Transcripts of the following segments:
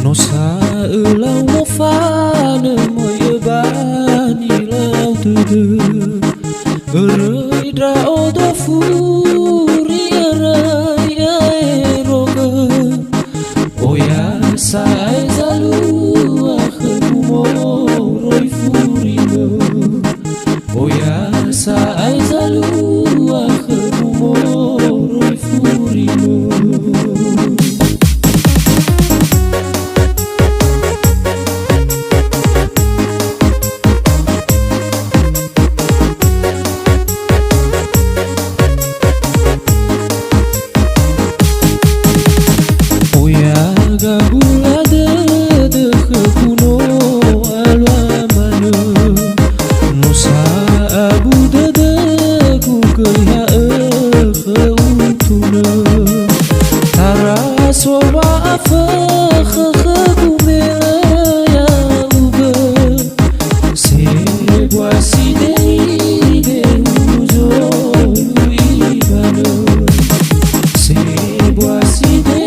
Nosa elau no fane moye bani lau tudu Eroi dra odo furi arai aeroga Oya sai zalu akhemu moroi furi me Oya sai zalu akhemu moroi furi me Gabula de kuno alwamana Nusa abu de kukelha khutuna Tara soba afa khagumela ya uba Se boisi de uzo ibana Se boisi de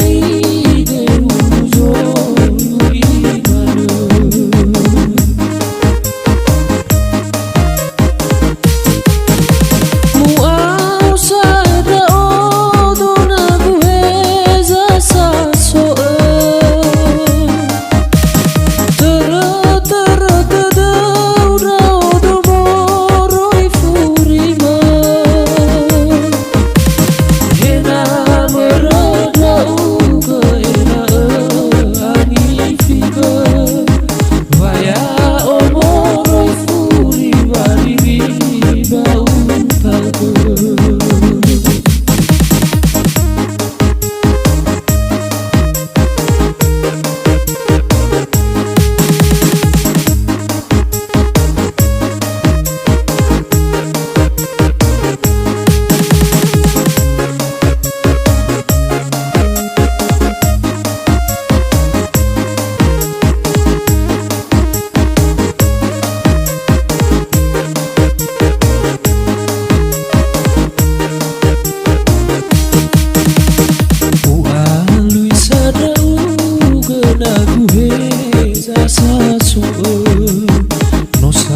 Nosa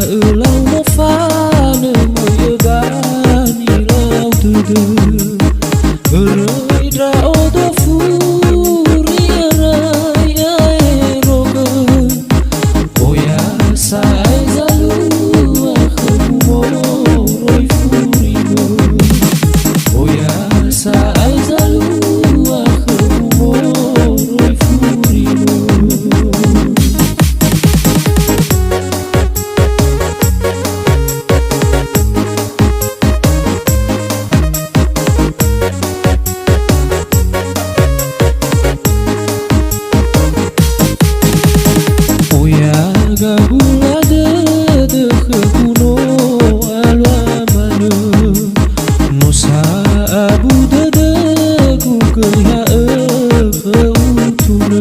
elau no fane moye bani lau tudu Eroi dra odo furi arai aeroga Oya sai zalu akhemu moroi furi me Oya sai zalu akhemu moroi furi me Gabula de kuno alwamana Nusa abu de kukelha khutuna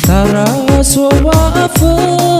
Tara soba afa